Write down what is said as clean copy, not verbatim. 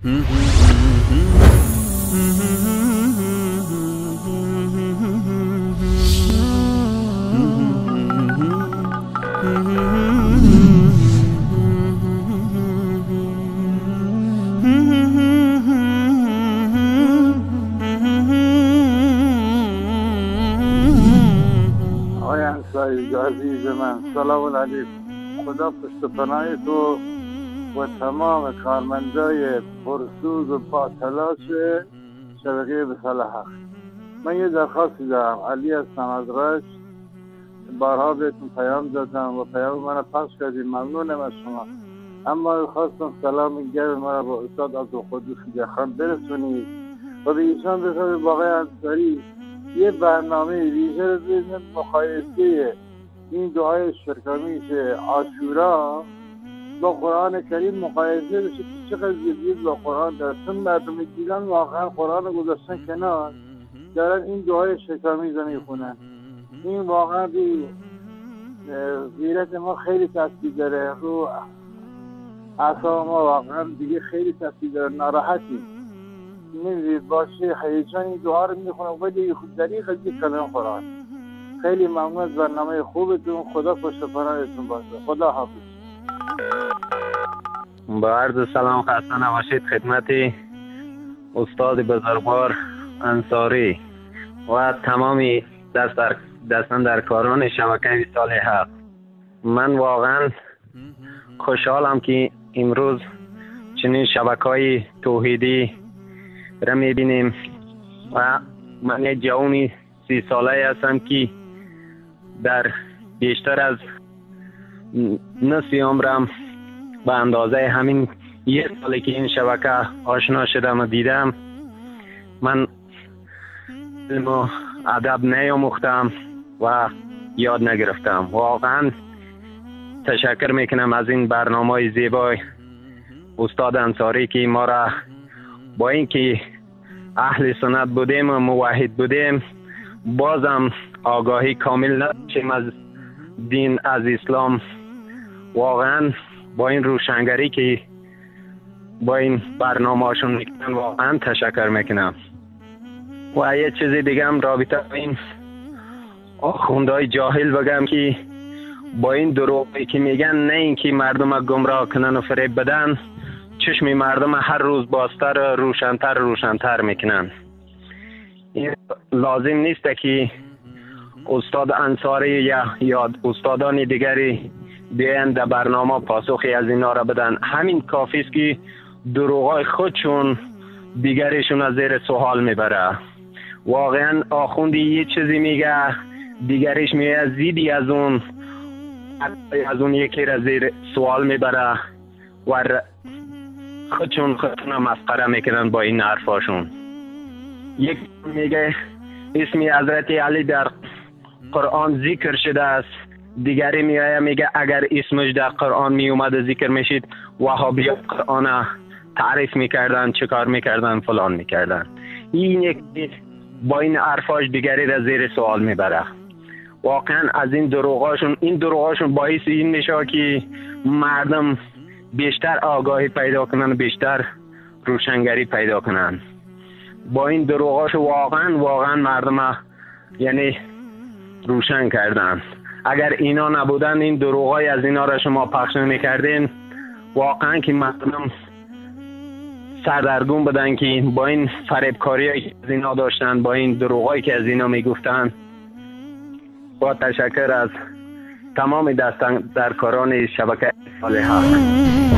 آقای انصاری عزیز من، سلام علیکم. خدا پشت پناه تو و تمام کارمندای پرسوز و با تلاش شبکه بصالحق. من یه درخواستی دارم. علی هستم از رشت. بارها بهتون پیام دادم و پیام من پخش کردیم، ممنونم از شما. اما خواستم سلام گرم مرا با استاد عبدالقدوس خان برسونید و به ایشان بسازید واقعی انصاری یه برنامه ویژه رو بزنید مقایسه این دعای شرکامیش عاشورا با قرآن کریم مقایسه بشه که چقدر جدید با قرآن داره. چون مردم ایران واقعا قرآن رو گذاشتن کنار، دارن این دعای شرکامیش رو میخونن. این واقعا غیرت ما خیلی تاثیر داره رو اعصاب ما، واقعا دیگه خیلی تاثیر داره. ناراحتیم، نمیدید باشه هیجان این دعا رو میخونم ولی دریق از یک کلمه قرآن. خیلی ممنون از برنامه خوبتون. خدا پشت پناهتون باشه. خدا حافظ. با عرض سلام خسته نباشید خدمت استاد بزرگوار انصاری و تمامی دستن در کاران شبکه صالحق. من واقعا خوشحالم که امروز چنین شبکه‌های توحیدی را میبینیم و من یک جوان 30 ساله هستم که در بیشتر از نصف عمرم به اندازه همین یک سالی که این شبکه آشنا شدم و دیدم، من علم و ادب نیاموختم و یاد نگرفتم. واقعا تشکر میکنم از این برنامه زیبای استاد انصاری که ما را با اینکه اهل سنت بودیم و موحد بودیم بازم آگاهی کامل نداشتیم از دین، از اسلام. واقعا با این روشنگری که با این برنامه هاشون میکنن واقعا تشکر میکنم. و یه چیز دیگه هم رابطه با این آخوندهای جاهل بگم که با این دروغی که میگن، نه اینکه مردم گمراه کنن و فریب بدن، چشم مردم هر روز بازتر روشنتر میکنن. این لازم نیست که استاد انصاری یا استادان دیگری بیان در برنامه پاسخی از اینا را بدن. همین کافی است که دروغای خودشون دیگریشون از زیر سوال میبره. واقعا آخوندی یه چیزی میگه، دیگریش میگه زیدی از اون یکی را زیر سوال میبره و خودشون مسخره میکنن با این حرفاشون. یک میگه اسم حضرت علی در قرآن ذکر شده است، دیگری میگه اگر اسمش در قرآن می اومده ذکر میشید وهابیات قرآن تعریف میکردن، چه کار میکردن، فلان میکردن. این یک با این حرفاش دیگری را زیر سوال میبره. واقعا از این دروغاشون باعث این میشه که مردم بیشتر آگاهی پیدا کنن، بیشتر روشنگری پیدا کنن. با این دروغاش واقعا مردم یعنی روشن کردن. اگر اینا نبودن، این دروغای از اینا را شما پخش نمی‌کردین، واقعا که مردم سردرگم بدن که با این فریبکاریایی که از اینا داشتن، با این دروغایی که از اینا میگفتن. با تشکر از تمام دستن در کاران شبکه صالحق.